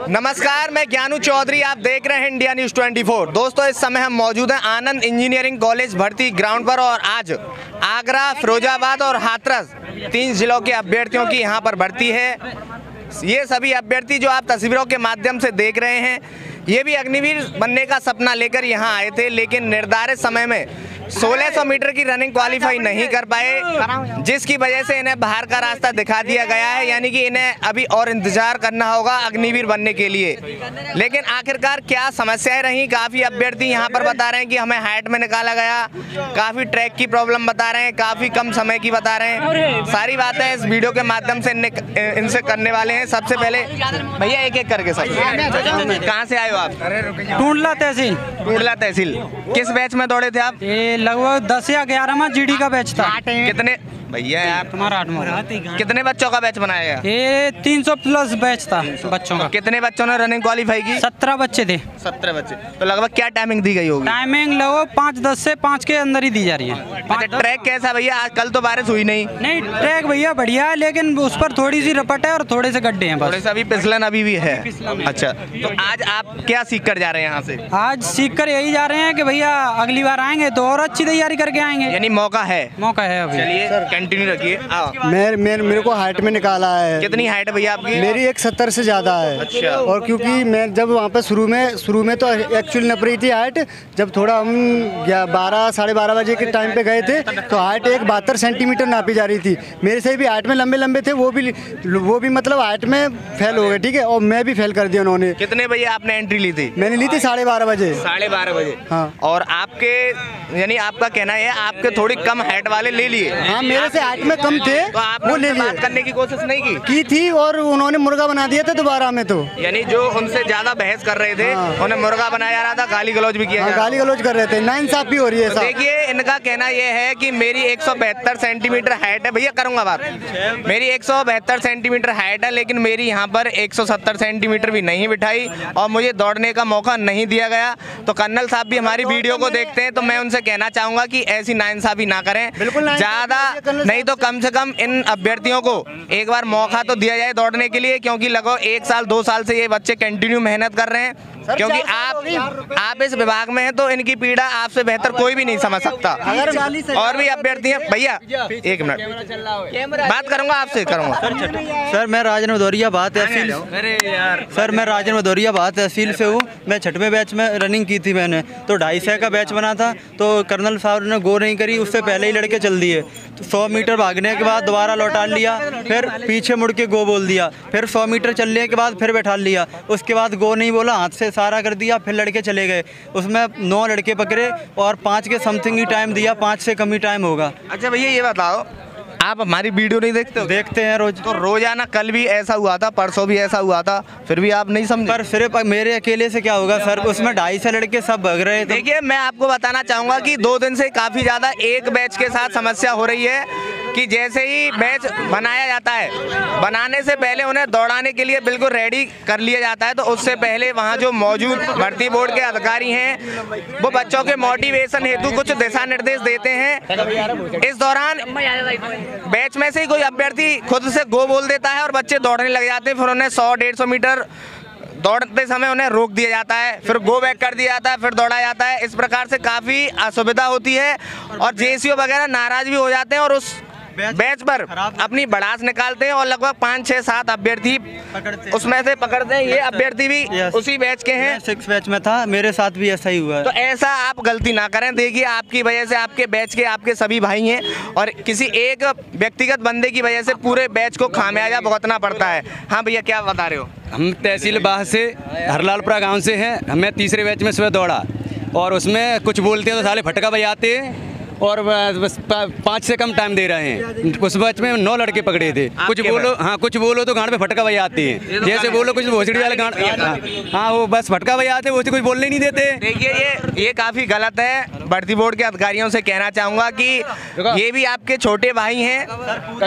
नमस्कार, मैं ज्ञानू चौधरी, आप देख रहे हैं इंडिया न्यूज़ 24। दोस्तों, इस समय हम मौजूद हैं आनंद इंजीनियरिंग कॉलेज भर्ती ग्राउंड पर और आज आगरा, फिरोजाबाद और हाथरस 3 जिलों के अभ्यर्थियों की यहां पर भर्ती है। ये सभी अभ्यर्थी जो आप तस्वीरों के माध्यम से देख रहे हैं, ये भी अग्निवीर बनने का सपना लेकर यहाँ आए थे, लेकिन निर्धारित समय में 1600 मीटर की रनिंग क्वालिफाई नहीं कर पाए, जिसकी वजह से इन्हें बाहर का रास्ता दिखा दिया गया है। यानी कि इन्हें अभी और इंतजार करना होगा अग्निवीर बनने के लिए। लेकिन आखिरकार क्या समस्याएं रहीं, काफ़ी अभ्यर्थी यहाँ पर बता रहे हैं कि हमें हाइट में निकाला गया, काफ़ी ट्रैक की प्रॉब्लम बता रहे हैं, काफ़ी कम समय की बता रहे हैं। सारी बातें इस वीडियो के माध्यम से इनसे करने वाले हैं। सबसे पहले भैया एक एक करके सब, कहाँ से आए हो आप? टूंडला तहसील। टूंडला तहसील। किस बैच में दौड़े थे आप? लगभग 10 या 11वां जीडी का बैच था। कितने भैया यार तुम्हारा 8वां। कितने बच्चों का बैच बनाया गया? ये 300 प्लस बैच था बच्चों का। कितने बच्चों ने रनिंग क्वालिफाई की? 17 बच्चे थे। 17 बच्चे। तो लगभग क्या टाइमिंग दी गई होगी? टाइमिंग लगभग 5:10 से 5 के अंदर ही दी जा रही है। अच्छा, ट्रैक कैसा भैया? आज कल तो बारिश हुई नहीं। नहीं, ट्रैक भैया बढ़िया है, लेकिन उस पर थोड़ी सी रपट है और थोड़े से गड्ढे हैं बस। थोड़े से अभी फिसलन अभी भी है। अच्छा, तो आज आप क्या सीख कर जा रहे हैं यहाँ से? आज सीख कर यही जा रहे हैं कि भैया अगली बार आएंगे तो और अच्छी तैयारी करके आएंगे। यानी मौका है? मौका है अभी। चलिए कंटिन्यू रखिए। मेरे को हाइट में निकाला है। कितनी हाइट है भैया आपकी? मेरी 170 से ज़्यादा है। अच्छा। और क्योंकि मैं जब वहाँ पे शुरू में तो एक्चुअली नप रही थी हाइट, जब थोड़ा हम 12 साढ़े 12 बजे के टाइम पे गए थे तो हाइट 72 सेंटीमीटर नापी जा रही थी। मेरे से भी हाइट में लंबे थे, वो भी मतलब हाइट में फेल हो गए। ठीक है, और मैं भी फेल कर दिया उन्होंने। कितने बजे आपने एंट्री ली थी? मैंने ली थी 12:30 बजे। 12:30 बजे। हाँ। और आपके यानी आपका कहना है आपके थोड़ी कम हाइट वाले ले लिए? हाँ, मेरे से हाइट में कम थे, तो आपने वो ले लिए। बात करने की कोशिश नहीं की थी और उन्होंने मुर्गा बना दिया था दोबारा में। तो यानी जो उनसे ज्यादा बहस कर रहे थे, उन्हें मुर्गा बनाया जा रहा था, गाली गलौज भी किया जा रहा था। गाली गलौज कर रहे थे, नाइंसाफी हो रही है। तो देखिए, इनका कहना यह है कि मेरी 172 सेंटीमीटर हाइट है। भैया करूंगा बात। मेरी 172 सेंटीमीटर हाइट है, लेकिन मेरी यहाँ पर 170 सेंटीमीटर भी नहीं बिठाई और मुझे दौड़ने का मौका नहीं दिया गया। तो कर्नल साहब भी हमारी वीडियो को देखते हैं, तो मैं उनसे कहना चाहूंगा कि ऐसी नाइंसाफी ना करें। ज्यादा नहीं तो कम से कम इन अभ्यर्थियों को एक बार मौका तो दिया जाए दौड़ने के लिए, क्योंकि लगभग 1 साल 2 साल से ये बच्चे कंटिन्यू मेहनत कर रहे हैं। क्योंकि आप इस विभाग में हैं तो इनकी पीड़ा आपसे बेहतर कोई भी नहीं समझ सकता। और भी अभ्यर्थी हैं। भैया एक मिनट बात करूंगा आपसे सर, मैं राजन भदौरिया बात तहसील। सर, मैं राजन भदौरिया बात तहसील से हूँ। मैं 6वें बैच में रनिंग की थी मैंने, तो 250 का बैच बना था। तो कर्नल साहब ने गो नहीं करी, उससे पहले ही लड़के चल दिए। तो 100 मीटर भागने के बाद दोबारा लौटा लिया, फिर पीछे मुड़ के गो बोल दिया, फिर 100 मीटर चलने के बाद फिर बैठा लिया। उसके बाद गो नहीं बोला, हाथ से सारा कर दिया, फिर लड़के चले गए। उसमें 9 लड़के पकड़े और 5 के समथिंग ही टाइम दिया, 5 से कम ही टाइम होगा। अच्छा भैया, ये बताओ, आप हमारी वीडियो नहीं देखते हो? देखते हैं रोज। तो रोजाना कल भी ऐसा हुआ था, परसों भी ऐसा हुआ था, फिर भी आप नहीं समझे? पर सिर्फ मेरे अकेले से क्या होगा सर, उसमें 250 लड़के सब भग रहे थे। देखिए, मैं आपको बताना चाहूँगा कि 2 दिन से काफ़ी ज़्यादा एक बैच के साथ समस्या हो रही है कि जैसे ही बैच बनाया जाता है, बनाने से पहले उन्हें दौड़ाने के लिए बिल्कुल रेडी कर लिया जाता है। तो उससे पहले वहाँ जो मौजूद भर्ती बोर्ड के अधिकारी हैं, वो बच्चों के मोटिवेशन हेतु कुछ दिशा निर्देश देते हैं। इस दौरान बैच में से ही कोई अभ्यर्थी खुद से गो बोल देता है और बच्चे दौड़ने लग जाते हैं। फिर उन्हें 100-150 मीटर दौड़ते समय उन्हें रोक दिया जाता है, फिर गो बैक कर दिया जाता है, फिर दौड़ा जाता है। इस प्रकार से काफ़ी असुविधा होती है और जेसीओ वगैरह नाराज भी हो जाते हैं और उस बैच पर अपनी भड़ास निकालते हैं और लगभग 5, 6, 7 अभ्यर्थी उसमें से पकड़ते हैं। ये अभ्यर्थी भी उसी बैच के हैं। 6 बैच में था, मेरे साथ भी ऐसा ही हुआ है। तो ऐसा आप गलती ना करें। देखिए, आपकी वजह से आपके बैच के आपके सभी भाई हैं और किसी एक व्यक्तिगत बंदे की वजह से पूरे बैच को खामियाजा भुगतना पड़ता है। हाँ भैया, क्या बता रहे हो? हम तहसील बाह से हरलालपुरा गांव से हैं। हमें 3रे बैच में सुबह दौड़ा और उसमें कुछ बोलते हैं तो साले फटका बजाते हैं और बस 5 से कम टाइम दे रहे हैं। उस बैच में 9 लड़के पकड़े थे। कुछ बोलो, हाँ कुछ बोलो तो गांड पे फटका बजाते हैं। जैसे बोलो कुछ भोसड़ी वाले गांड, हाँ वो बस फटका बजाते हैं, वो कुछ बोलने नहीं देते। देखिए, ये काफ़ी गलत है। भर्ती बोर्ड के अधिकारियों से कहना चाहूँगा कि ये भी आपके छोटे भाई हैं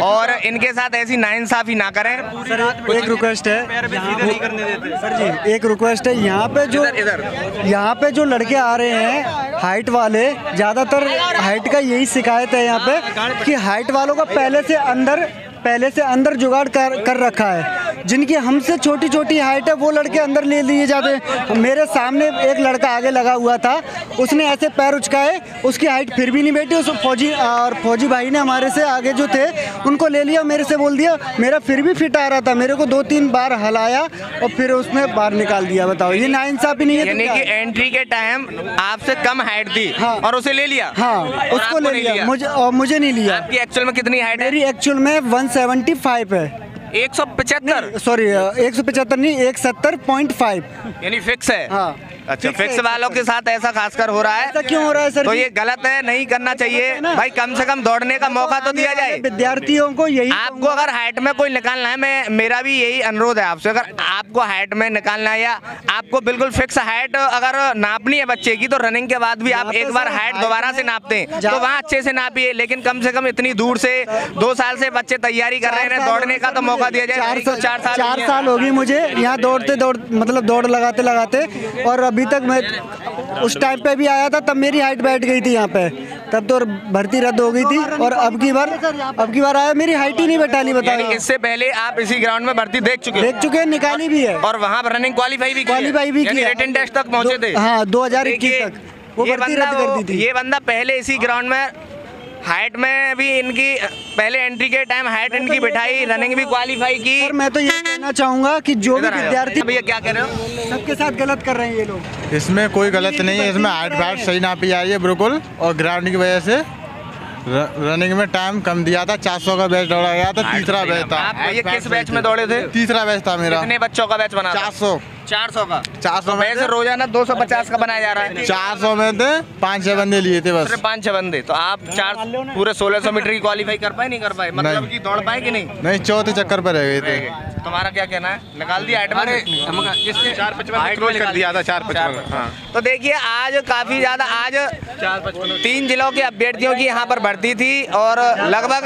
और इनके साथ ऐसी नाइंसाफी ना करें। एक रिक्वेस्ट है सर जी, एक रिक्वेस्ट है, यहाँ पे जो लड़के आ रहे हैं हाइट वाले, ज़्यादातर हाइट का यही शिकायत है यहाँ पे कि हाइट वालों का पहले से अंदर जुगाड़ कर रखा है। जिनकी हमसे छोटी छोटी हाइट है वो लड़के अंदर ले लिए जाते हैं। मेरे सामने एक लड़का आगे लगा हुआ था, उसने ऐसे पैर उचकाए, उसकी हाइट फिर भी नहीं बैठी। उस फौजी भाई ने हमारे से आगे जो थे उनको ले लिया, मेरे से बोल दिया, मेरा फिर भी फिट आ रहा था, मेरे को 2-3 बार हलाया और फिर उसने बाहर निकाल दिया। बताओ, ये नाइंसाफी नहीं है? यानी कि एंट्री के टाइम आपसे कम हाइट थी। हाँ। और उसे ले लिया। हाँ, उसको ले लिया, मुझे नहीं लिया। आपकी एक्चुअल में कितनी हाइट है? मेरी एक्चुअल में 175 है। 175? सॉरी, 175 नहीं, 170.5 यानी फिक्स है। हाँ। अच्छा, फिक्स वालों के साथ ऐसा खासकर हो रहा है? ऐसा क्यों हो रहा है सर? तो ये गलत है, नहीं करना चाहिए भाई। कम से कम दौड़ने का मौका तो दिया जाए विद्यार्थियों को। यही आपको अगर हाइट में कोई निकालना है, मेरा भी यही अनुरोध है आपसे, अगर आपको हाइट में निकालना है या आपको बिल्कुल फिक्स हाइट अगर नापनी है बच्चे की, तो रनिंग के बाद भी आप एक बार हाइट दोबारा से नापते हैं तो वहाँ अच्छे से नापिए। लेकिन कम से कम इतनी दूर से 2 साल से बच्चे तैयारी कर रहे हैं, दौड़ने का तो मौका दिया जाए। 4 साल होगी मुझे यहाँ दौड़ लगाते, और अभी तक मैं उस टाइम पे भी आया था, तब मेरी हाइट बैठ गई थी यहाँ पे, तब तो भर्ती रद्द हो गई थी। और अब की बार आया, मेरी हाइट ही नहीं बैठाली। बताइए, इससे पहले आप इसी ग्राउंड में भर्ती देख चुके हैं, निकाली भी है, और वहाँ रनिंग क्वालीफाई भी किया, रिटन टेस्ट तक पहुँचे थे। हाँ, 2021 तक वो भर्ती रद्द कर दी थी। ये बंदा पहले इसी ग्राउंड में हाइट में भी इनकी पहले एंट्री के टाइम हाइट इनकी बिठाई, रनिंग भी क्वालीफाई की। सर, मैं तो ये कहना चाहूंगा कि जो भी विद्यार्थी, भैया क्या कह रहे हो, सबके साथ गलत कर रहे हैं ये लोग। इसमें कोई गलत नहीं है, इसमें हाइट वाइट सही नापी जा रही है बिल्कुल, और ग्राउंड की वजह से रनिंग में टाइम कम दिया था। 400 का बैच दौड़ा गया था, तीसरा बैच था। आप ये किस बैच में दौड़े थे? तीसरा बैच था मेरा। कितने बच्चों का बैच बना? 400 का। 400 में वैसे रोजाना 250 का बनाया जा रहा है। 400 में थे 5-6 बंदे लिए थे बस। 5-6 बंदे, तो आप पूरे 1600 मीटर की क्वालीफाई कर पाए? नहीं कर पाए, मतलब कि दौड़ पाए कि नहीं? नहीं, चौथे चक्कर पर रह गए थे। तुम्हारा क्या कहना है? निकाल दिया हाइट में? 455 कर दिया था, 455। तो देखिए, आज काफी ज्यादा, आज 3 जिलों के अभ्यर्थियों की यहाँ पर भर्ती थी, और लगभग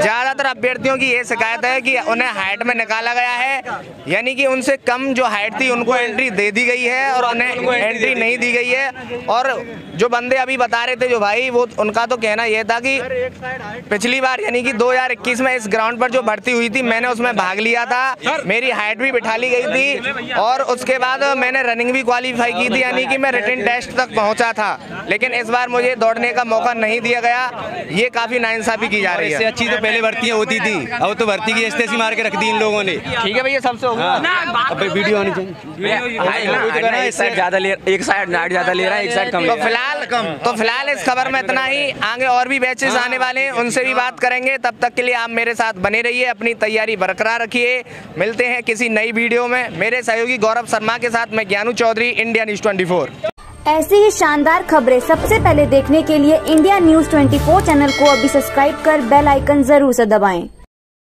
ज्यादातर अभ्यर्थियों की ये शिकायत है कि उन्हें हाइट में निकाला गया है, यानी कि उनसे कम जो हाइट थी उनको एंट्री दे दी गई है और उन्हें एंट्री नहीं दी गई है। और जो बंदे अभी बता रहे थे जो भाई, वो उनका तो कहना यह था कि पिछली बार यानी कि 2021 में इस ग्राउंड पर जो भर्ती हुई थी, मैंने उसमें भाग लिया था, मेरी हाइट भी बिठा ली गई थी, और उसके बाद मैंने रनिंग भी क्वालीफाई की थी, यानी कि मैं रिटन टेस्ट तक पहुंचा था। लेकिन इस बार मुझे दौड़ने का मौका नहीं दिया गया, ये काफी नाइंसाफी की जा रही है। इससे अच्छी तो पहले भर्तियां होती थी, अब तो भर्ती की एस्टेसी मार के रख दी इन लोगों ने। ठीक है भैया, सबसे होगा। अब वीडियो आनी चाहिए। एक साइड ज्यादा ले रहा है, एक साइड कम। तो फिलहाल इस खबर में इतना ही। आगे और भी बैचेस आने वाले हैं, उनसे भी बात करेंगे। तब तक के लिए आप मेरे साथ बने रहिए, अपनी तैयारी बरकरार रखिए। मिलते हैं किसी नई वीडियो में। मेरे सहयोगी गौरव शर्मा के साथ मैं ज्ञानू चौधरी, इंडिया न्यूज 24। ऐसी ही शानदार खबरें सबसे पहले देखने के लिए इंडिया न्यूज 24 चैनल को अभी सब्सक्राइब कर बेल आइकन जरूर से दबाएं।